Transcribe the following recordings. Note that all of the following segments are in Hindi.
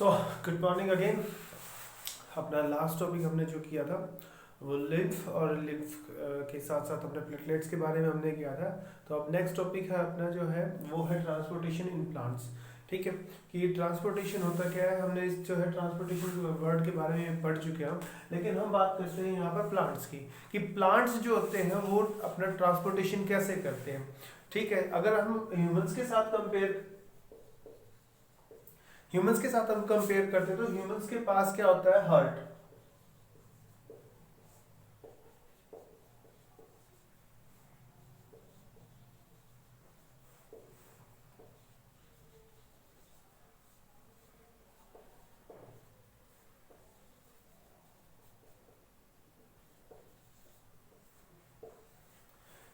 So good morning again. अपना लास्ट टॉपिक हमने जो किया था वो लिम्फ और लिम्फ के साथ साथ अपने प्लेटलेट्स के बारे में हमने किया था। तो अब नेक्स्ट टॉपिक है अपना जो है वो है ट्रांसपोर्टेशन इन प्लांट्स। ठीक है कि ट्रांसपोर्टेशन होता क्या है, हमने इस जो है ट्रांसपोर्टेशन वर्ड के बारे में पढ़ चुके हैं हम। लेकिन हम बात करते हैं यहाँ पर प्लांट्स की कि प्लांट्स जो होते हैं वो अपना ट्रांसपोर्टेशन कैसे करते हैं। ठीक है, अगर हम ह्यूमंस के साथ हम कंपेयर करते हैं तो ह्यूमंस के पास क्या होता है, हार्ट।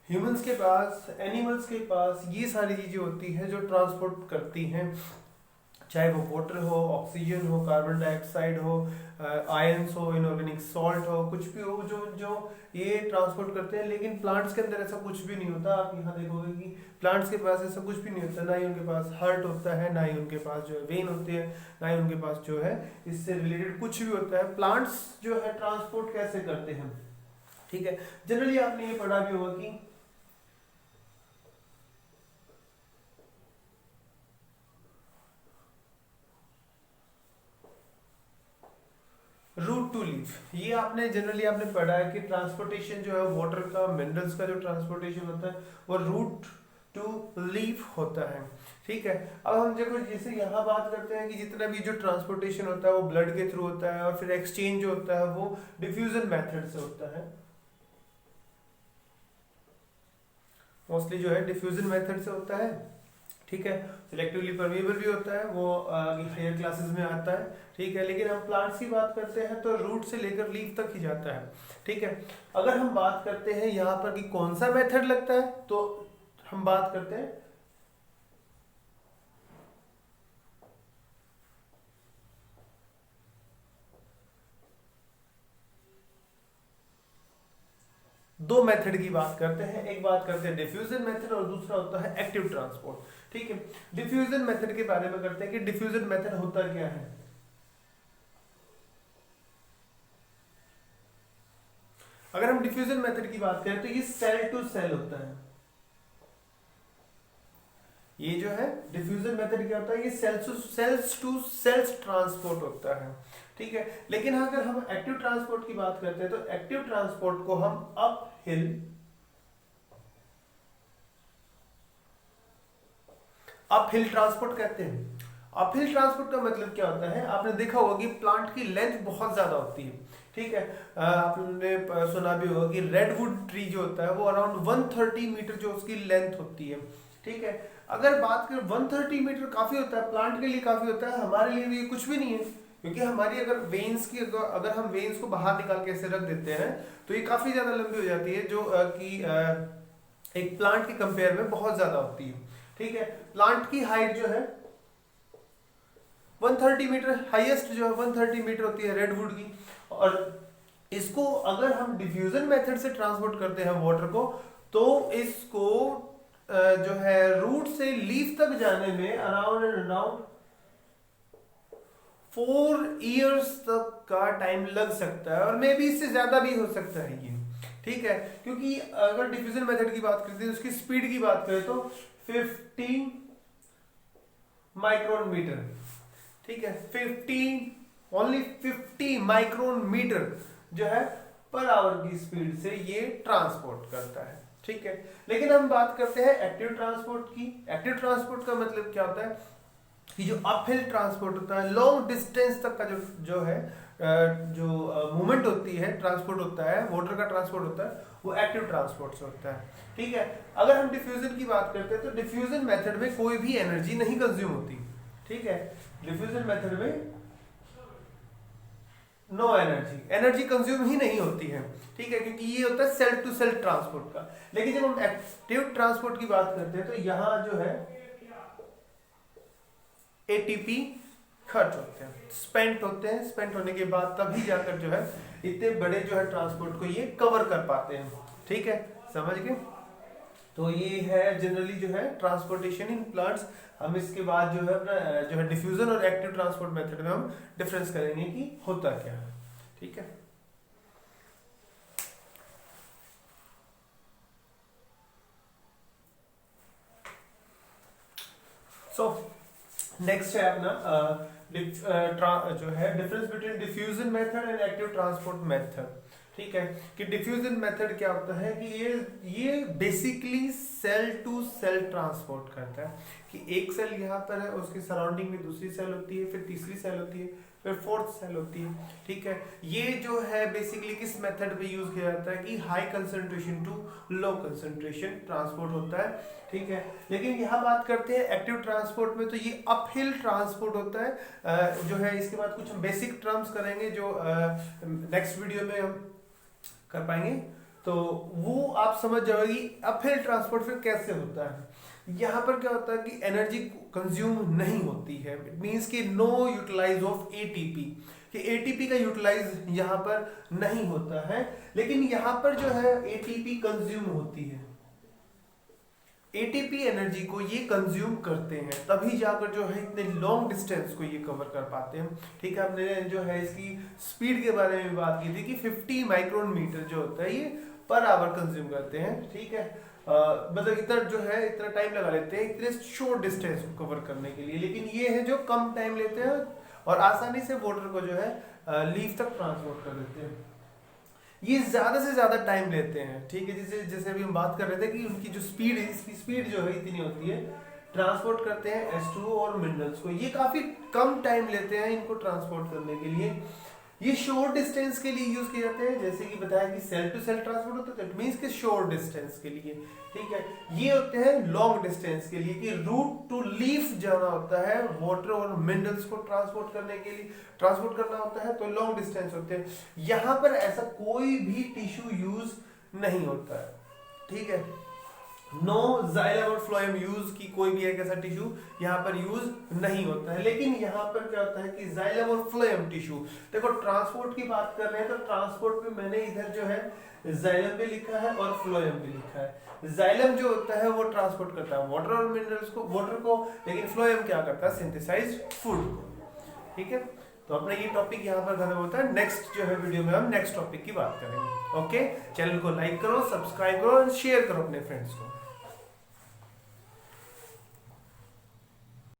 ह्यूमंस के पास, एनिमल्स के पास ये सारी चीजें होती हैं जो ट्रांसपोर्ट करती हैं, चाहे वो वाटर हो, ऑक्सीजन हो, कार्बन डाइऑक्साइड हो, आयंस हो, इनऑर्गेनिक सॉल्ट हो, कुछ भी हो जो जो ये ट्रांसपोर्ट करते हैं। लेकिन प्लांट्स के अंदर ऐसा कुछ भी नहीं होता। आप यहाँ देखोगे कि प्लांट्स के पास ऐसा कुछ भी नहीं होता, ना ही उनके पास हार्ट होता है, ना ही उनके पास जो है वेन होते हैं, ना ही उनके पास जो है इससे रिलेटेड कुछ भी होता है। प्लांट्स जो है ट्रांसपोर्ट कैसे करते हैं, ठीक है। जनरली आपने ये पढ़ा भी होगा कि रूट टू लीफ, ये आपने जनरली आपने पढ़ा है कि ट्रांसपोर्टेशन जो है वाटर का, मिनरल्स का जो ट्रांसपोर्टेशन होता है वो रूट टू लीफ होता है। ठीक है, अब हम देखो जैसे यहाँ बात करते हैं कि जितना भी जो ट्रांसपोर्टेशन होता है वो ब्लड के थ्रू होता है, और फिर एक्सचेंज जो होता है वो डिफ्यूजन मेथड से होता है। मोस्टली जो है डिफ्यूजन मेथड से होता है। ठीक है, सिलेक्टिवली परमिएबल भी होता है, वो हायर क्लासेस में आता है। ठीक है, लेकिन हम प्लांट्स की बात करते हैं तो रूट से लेकर लीफ तक ही जाता है। ठीक है, अगर हम बात करते हैं यहाँ पर कि कौन सा मेथड लगता है, तो हम बात करते हैं दो मेथड की बात करते हैं। एक बात करते हैं डिफ्यूजन मेथड और दूसरा होता है एक्टिव ट्रांसपोर्ट। ठीक है, डिफ्यूजन मेथड के बारे में करते हैं कि डिफ्यूजन मेथड होता क्या है। अगर हम डिफ्यूजन मेथड की बात करें तो ये सेल टू सेल होता है। ये जो है डिफ्यूजन मेथड क्या होता है, ये सेल्स टू सेल्स ट्रांसपोर्ट होता है। ठीक है, लेकिन अगर हम एक्टिव ट्रांसपोर्ट की बात करते हैं तो एक्टिव ट्रांसपोर्ट को हम अपहिल ट्रांसपोर्ट कहते हैं। अपहिल ट्रांसपोर्ट का मतलब क्या होता है, आपने देखा होगा कि प्लांट की लेंथ बहुत ज्यादा होती है। ठीक है, आपने सुना भी होगा कि रेडवुड ट्री जो होता है वो अराउंड 130 मीटर जो उसकी लेंथ होती है। ठीक है, अगर बात करें 130 मीटर काफी होता है, प्लांट के लिए काफी होता है, हमारे लिए भी कुछ भी नहीं है। क्योंकि हमारी अगर वेन्स की अगर हम वेन्स को बाहर निकाल के ऐसे रख देते हैं तो ये काफी ज्यादा लंबी हो जाती है, जो कि एक प्लांट के कंपेयर में बहुत ज्यादा होती है। ठीक है, प्लांट की हाइट जो है 130 मीटर, हाईएस्ट जो है 130 मीटर होती है रेडवुड की। और इसको अगर हम डिफ्यूजन मेथड से ट्रांसपोर्ट करते हैं वाटर को, तो इसको जो है रूट से लीफ तक जाने में अराउंड 4 इयर्स तक का टाइम लग सकता है, और मे बी इससे ज्यादा भी हो सकता है ये। ठीक है, क्योंकि अगर डिफ्यूजन मेथड की बात करते हैं उसकी स्पीड की बात करें तो 50 माइक्रोन मीटर। ठीक है, 50 माइक्रोन मीटर जो है पर आवर की स्पीड से ये ट्रांसपोर्ट करता है। ठीक है, लेकिन हम बात करते हैं एक्टिव ट्रांसपोर्ट की। एक्टिव ट्रांसपोर्ट का मतलब क्या होता है कि जो अपहिल ट्रांसपोर्ट होता है, लॉन्ग डिस्टेंस तक का जो है जो मूवमेंट होती है, ट्रांसपोर्ट होता है, वाटर का ट्रांसपोर्ट होता है, वो एक्टिव ट्रांसपोर्ट से होता है। ठीक है, अगर हम डिफ्यूजन की बात करते हैं तो डिफ्यूजन मेथड में कोई भी एनर्जी नहीं कंज्यूम होती। ठीक है, डिफ्यूजन मेथड में नो एनर्जी कंज्यूम ही नहीं होती है। ठीक है, क्योंकि ये होता है सेल टू सेल ट्रांसपोर्ट का। लेकिन जब हम एक्टिव ट्रांसपोर्ट की बात करते हैं तो यहां जो है एटीपी खर्च होते हैं, स्पेंट होते हैं। स्पेंट होने के बाद तभी जाकर जो है इतने बड़े जो है ट्रांसपोर्ट को ये कवर कर पाते हैं। ठीक है, समझ गए। तो ये है जनरली जो है ट्रांसपोर्टेशन इन प्लांट्स। हम इसके बाद जो है अपना जो है डिफ्यूजन और एक्टिव ट्रांसपोर्ट मेथड में हम डिफरेंस करेंगे कि होता क्या है। ठीक है। सो नेक्स्ट है अपना जो है difference between diffusion method and active transport method. ठीक है कि डिफ्यूजन मेथड क्या होता है कि ये basically cell to cell transport करता है कि एक सेल यहाँ पर है, उसकी सराउंडिंग में दूसरी सेल होती है, फिर तीसरी सेल होती है, फिर फोर्थ सेल होती है। ठीक है, ये जो है बेसिकली किस मेथड पे यूज किया जाता है कि high concentration to low concentration transport होता है। ठीक है, लेकिन यहाँ बात करते हैं एक्टिव ट्रांसपोर्ट में, तो ये अपहिल ट्रांसपोर्ट होता है। जो है इसके बाद कुछ हम बेसिक टर्म्स करेंगे जो नेक्स्ट वीडियो में हम कर पाएंगे, तो वो आप समझ जाओगे कि अपहिल ट्रांसपोर्ट फिर कैसे होता है। यहाँ पर क्या होता है कि एनर्जी कंज्यूम नहीं होती है, इट मींस कि नो यूटिलाइज ऑफ एटीपी, कि एटीपी का यूटिलाइज यहाँ पर नहीं होता है, लेकिन यहाँ पर जो है एटीपी कंज्यूम होती है। एटीपी एनर्जी को ये कंज्यूम करते हैं, तभी जाकर जो है इतने लॉन्ग डिस्टेंस को ये कवर कर पाते हैं। ठीक है, हमने जो है इसकी स्पीड के बारे में बात की थी कि 50 माइक्रोन मीटर जो होता है ये पर आवर कंज्यूम करते हैं। ठीक है, मतलब इतना जो है इतना टाइम लगा लेते हैं इतने शॉर्ट डिस्टेंस को कवर करने के लिए, लेकिन ये है जो कम टाइम लेते हैं और आसानी से वाटर को जो है लीफ तक ट्रांसपोर्ट कर देते हैं। ये ज्यादा से ज्यादा टाइम लेते हैं। ठीक है, जैसे जैसे अभी हम बात कर रहे थे कि उनकी जो स्पीड है, इसकी स्पीड जो है इतनी होती है, ट्रांसपोर्ट करते हैं H2O और मिनरल्स को, ये काफी कम टाइम लेते हैं इनको ट्रांसपोर्ट करने के लिए। ये शॉर्ट डिस्टेंस के लिए यूज किए जाते हैं, जैसे कि बताया कि सेल टू सेल ट्रांसपोर्ट होता है, इट मींस कि शॉर्ट डिस्टेंस के लिए। ठीक है, ये होते हैं लॉन्ग डिस्टेंस के लिए कि रूट टू लीफ जाना होता है, वाटर और मिनरल्स को ट्रांसपोर्ट करने के लिए ट्रांसपोर्ट करना होता है, तो लॉन्ग डिस्टेंस होते हैं। यहाँ पर ऐसा कोई भी टिश्यू यूज नहीं होता है। ठीक है, नो जाइलम और फ्लोएम यूज की कोई भी एक ऐसा टिश्यू यहाँ पर यूज नहीं होता है। लेकिन यहाँ पर क्या होता है कि जाइलम और फ्लोएम टिश्यू, देखो ट्रांसपोर्ट की बात कर रहे हैं तो ट्रांसपोर्ट में मैंने इधर जो है जाइलम भी लिखा है और फ्लोएम भी लिखा है। जाइलम जो होता है वो ट्रांसपोर्ट करता है वाटर और मिनरल्स को, वाटर को, लेकिन फ्लोएम क्या करता है, सिंथेसाइज फूड को। ठीक है, तो अपना ये टॉपिक यहाँ पर खत्म होता है। नेक्स्ट जो है वीडियो में हम नेक्स्ट टॉपिक की बात करेंगे। ओके, चैनल को लाइक करो, सब्सक्राइब करो और शेयर करो अपने फ्रेंड्स को।